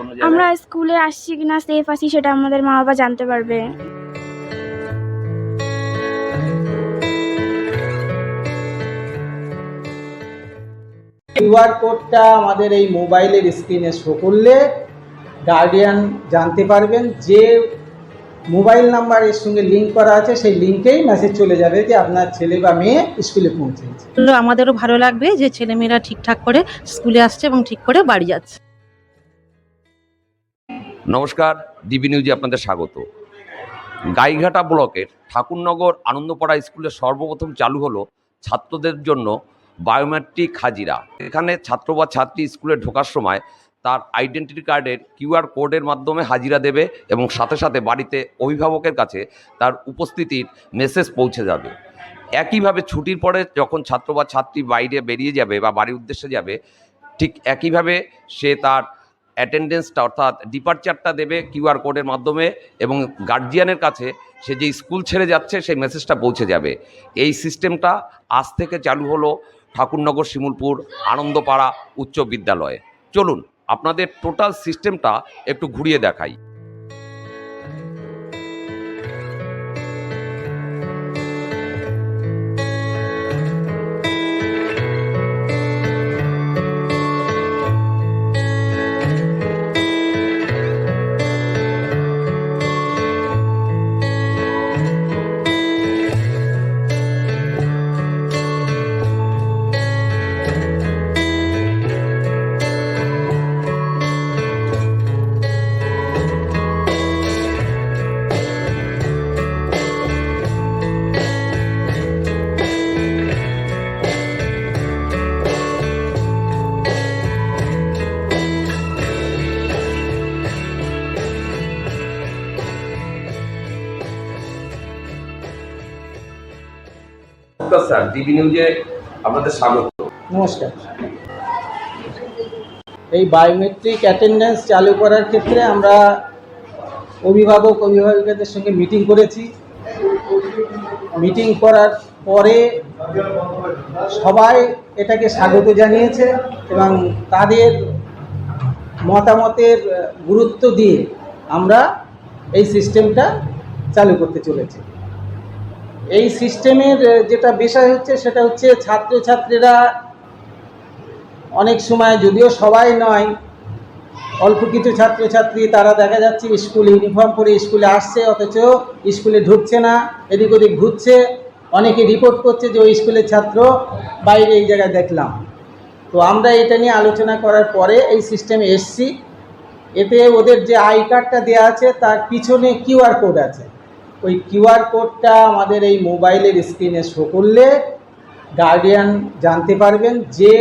অন্য জায়গায়? আমরা স্কুলে আসছি কিনা সেফ আছি সেটা আমাদের মা বাবা জানতে পারবে। কিউআর কোডটা আমাদের এই মোবাইলের স্ক্রিনে শো করলে গার্ডিয়ান জানতে পারবেন যে মোবাইল নাম্বার এর সঙ্গে লিঙ্ক করা আছে সেই লিঙ্কেই মেসেজ চলে যাবে যে আপনার ছেলে বা মেয়ে স্কুলে পৌঁছেছে। আমাদেরও ভালো লাগবে যে ছেলেমেয়েরা ঠিকঠাক করে স্কুলে আসছে এবং ঠিক করে বাড়ি যাচ্ছে। নমস্কার, ডিবি নিউজে আপনাদের স্বাগত। গাইঘাটা ব্লকের ঠাকুরনগর আনন্দপাড়া স্কুলে সর্বপ্রথম চালু হলো ছাত্রদের জন্য বায়োমেট্রিক হাজিরা। এখানে ছাত্র বা ছাত্রী স্কুলে ঢোকার সময় তার আইডেন্টিটি কার্ডের কিউআর কোডের মাধ্যমে হাজিরা দেবে এবং সাথে সাথে বাড়িতে অভিভাবকের কাছে তার উপস্থিতির মেসেজ পৌঁছে যাবে। একইভাবে ছুটির পরে যখন ছাত্র বা ছাত্রী বাইরে বেরিয়ে যাবে বা বাড়ির উদ্দেশ্যে যাবে, ঠিক একইভাবে সে তার অ্যাটেন্ডেন্সটা অর্থাৎ ডিপারচারটা দেবে কিউআর কোডের মাধ্যমে এবং গার্জিয়ানের কাছে সে যে স্কুল ছেড়ে যাচ্ছে সেই মেসেজটা পৌঁছে যাবে। এই সিস্টেমটা আজ থেকে চালু হলো ঠাকুরনগর শিমুলপুর আনন্দপাড়া উচ্চ বিদ্যালয়ে। চলুন আপনাদের টোটাল সিস্টেমটা একটু ঘুরিয়ে দেখাই। স্যার, ডিবি নিউজে আপনাদের স্বাগত। নমস্কার। এই বায়োমেট্রিক অ্যাটেন্ডেন্স চালু করার ক্ষেত্রে আমরা অভিভাবকদের সঙ্গে মিটিং করেছি। মিটিং করার পরে সবাই এটাকে স্বাগত জানিয়েছে এবং তাদের মতামতের গুরুত্ব দিয়ে আমরা এই সিস্টেমটা চালু করতে চলেছি। এই সিস্টেমের যেটা বিষয় হচ্ছে সেটা হচ্ছে ছাত্রছাত্রীরা অনেক সময়, যদিও সবাই নয়, অল্প কিছু ছাত্রছাত্রী তারা দেখা যাচ্ছে স্কুল ইউনিফর্ম পরে স্কুলে আসছে অথচ স্কুলে ঢুকছে না, এদিক ওদিক ঘুরছে। অনেকে রিপোর্ট করছে যে ওই স্কুলের ছাত্র বাইরে এই জায়গায় দেখলাম। তো আমরা এটা নিয়ে আলোচনা করার পরে এই সিস্টেমে এসছি। এতে ওদের যে আই কার্ডটা দেওয়া আছে তার পিছনে কিউআর কোড আছে। ওই কিউআর কোডটা আমাদের এই মোবাইলের স্ক্রিনে শো করলে গার্ডিয়ান জানতে পারবেন যে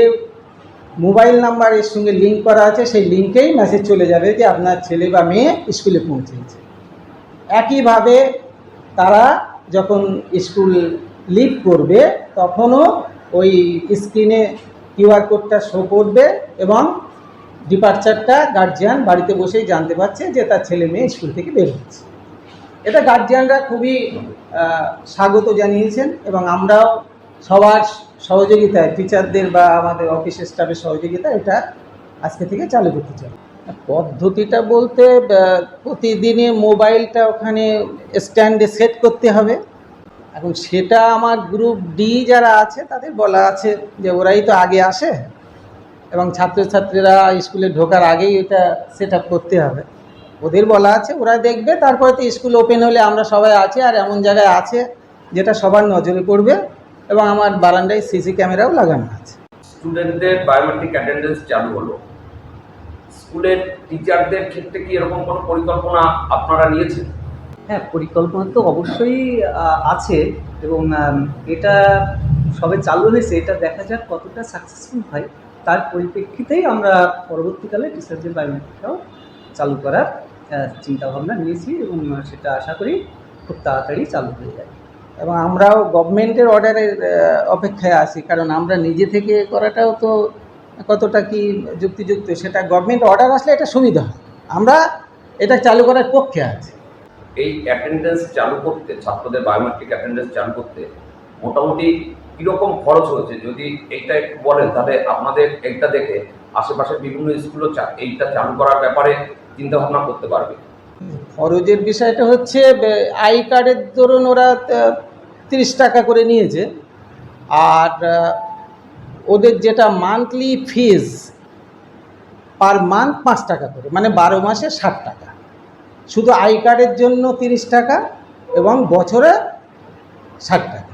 মোবাইল নাম্বার এর সঙ্গে লিঙ্ক করা আছে সেই লিঙ্কেই মেসেজ চলে যাবে যে আপনার ছেলে বা মেয়ে স্কুলে পৌঁছেছে। একইভাবে তারা যখন স্কুল লিভ করবে তখনও ওই স্ক্রিনে কিউআর কোডটা শো করবে এবং ডিপারচারটা গার্জিয়ান বাড়িতে বসেই জানতে পারছে যে তার ছেলে মেয়ে স্কুল থেকে বের হচ্ছে। এটা গার্জিয়ানরা খুবই স্বাগত জানিয়েছেন এবং আমরাও সবার সহযোগিতায়, টিচারদের বা আমাদের অফিস স্টাফের সহযোগিতায় এটা আজকে থেকে চালু করতে চাই। পদ্ধতিটা বলতে প্রতিদিনে মোবাইলটা ওখানে স্ট্যান্ডে সেট করতে হবে। এখন সেটা আমার গ্রুপ ডি যারা আছে তাদের বলা আছে যে ওরাই তো আগে আসে এবং ছাত্রছাত্রীরা স্কুলে ঢোকার আগেই এটা সেট আপ করতে হবে। ওদের বলা আছে, ওরা দেখবে। তারপরে তো স্কুল ওপেন হলে আমরা সবাই আছি, আর এমন জায়গায় আছে যেটা সবার নজরে পড়বে এবং আমার বারান্দায় সিসি ক্যামেরাও লাগানো আছে। স্টুডেন্টদের বায়োমেট্রিক অ্যাটেন্ডেন্স চালু হলো, স্কুলের টিচারদের ক্ষেত্রে কি এরকম কোনো পরিকল্পনা আপনারা নিয়েছেন? হ্যাঁ, পরিকল্পনা তো অবশ্যই আছে এবং এটা সবে চালু হয়েছে। এটা দেখা যাক কতটা সাকসেসফুল হয়, তার পরিপ্রেক্ষিতেই আমরা পরবর্তীকালে টিচারদের বায়োমেট্রিকটাও চালু করার চিন্তাভাবনা নিয়েছি এবং সেটা আশা করি খুব তাড়াতাড়ি চালু হয়ে যায়। এবং আমরাও গভর্নমেন্টের অর্ডারের অপেক্ষায় আছি, কারণ আমরা নিজে থেকে করাটাও তো কতটা কি যুক্তিযুক্ত, সেটা গভর্নমেন্ট অর্ডার আসলে এটা সুবিধা হয়। আমরা এটা চালু করার পক্ষে আছি। এই অ্যাটেন্ডেন্স চালু করতে, ছাত্রদের বায়োমেট্রিক অ্যাটেন্ডেন্স চালু করতে মোটামুটি কীরকম খরচ হয়েছে? যদি এইটা একটু বলেন তাহলে আপনাদের এইটা দেখে আশেপাশের বিভিন্ন স্কুলও এইটা চালু করার ব্যাপারে চিন্তা ভাবনা করতে পারবে। খরচের বিষয়টা হচ্ছে আই কার্ডের ধরুন ওরা 30 টাকা করে নিয়েছে, আর ওদের যেটা মান্থলি ফিজ পার মান্থ 5 টাকা করে, মানে 12 মাসে 60 টাকা। শুধু আই কার্ডের জন্য 30 টাকা এবং বছরে 60 টাকা।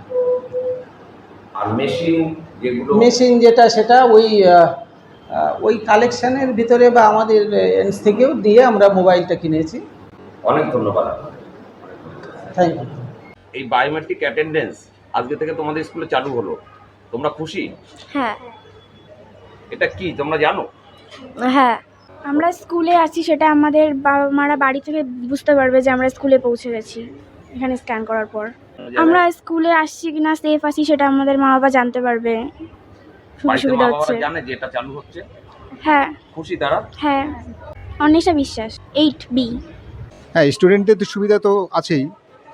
আর মেশিন যেটা সেটা ওই কালেকশানের ভিতরে বা আমাদের এন্ড থেকেও দিয়ে আমরা মোবাইলটা কিনেছি। অনেক ধন্যবাদ। Thank you. এই বায়োমেট্রিক অ্যাটেন্ডেন্স আজকে থেকে তোমাদের স্কুলে চালু হলো, তোমরা খুশি? হ্যাঁ। এটা কি তোমরা জানো? হ্যাঁ, আমরা স্কুলে আছি সেটা আমাদের বাবা মারা বাড়ি থেকে বুঝতে পারবে যে আমরা স্কুলে পৌঁছে গেছি এখানে স্ক্যান করার পর। আমরা স্কুলে আসছি কিনা সেফ আছি সেটা আমাদের মা বাবা জানতে পারবে, বাড়িতে সুবিধা মা হচ্ছে। বাবারা জানে যে এটা চালু হচ্ছে? হ্যাঁ। খুশি তারা? হ্যাঁ, অনিশা বিশ্বাস, 8B। হ্যাঁ, স্টুডেন্টদের তো সুবিধা তো আছেই,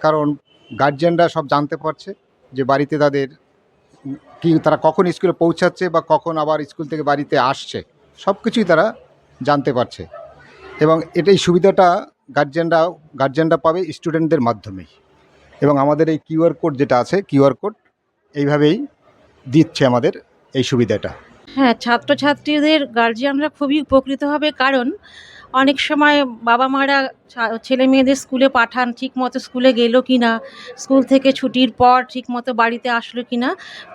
কারণ গার্জিয়ানরা সব জানতে পারছে যে বাড়িতে তাদের তারা কখন স্কুলে পৌঁছাচ্ছে বা কখন আবার স্কুল থেকে বাড়িতে আসছে, সব কিছুই তারা জানতে পারছে। এবং এটাই সুবিধাটা গার্জিয়ানরা পাবে স্টুডেন্টদের মাধ্যমেই। এবং আমাদের এই কিউআর কোড যেটা আছে, কিউআর কোড এইভাবেই দিচ্ছে আমাদের এই সুবিধাটা। হ্যাঁ, ছাত্রছাত্রীদের গার্জিয়ানরা খুবই উপকৃত হবে, কারণ অনেক সময় বাবা মারা ছেলে মেয়েদের স্কুলে পাঠান, ঠিকমতো স্কুলে গেল কি না, স্কুল থেকে ছুটির পর ঠিকমতো বাড়িতে আসলো কি না,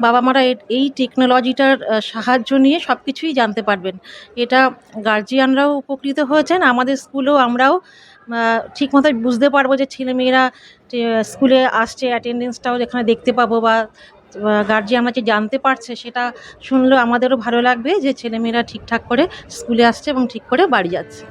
বাবা মারা এই টেকনোলজিটার সাহায্য নিয়ে সব কিছুই জানতে পারবেন। এটা গার্জিয়ানরাও উপকৃত হয়েছেন, আমাদের স্কুলেও আমরাও ঠিকমতো বুঝতে পারবো যে ছেলেমেয়েরা স্কুলে আসছে, অ্যাটেন্ডেন্সটাও এখানে দেখতে পাবো, বা গার্জিয়ানরা যে জানতে পারছে সেটা শুনলেও আমাদেরও ভালো লাগবে যে ছেলেমেয়েরা ঠিকঠাক করে স্কুলে আসছে এবং ঠিক করে বাড়ি যাচ্ছে।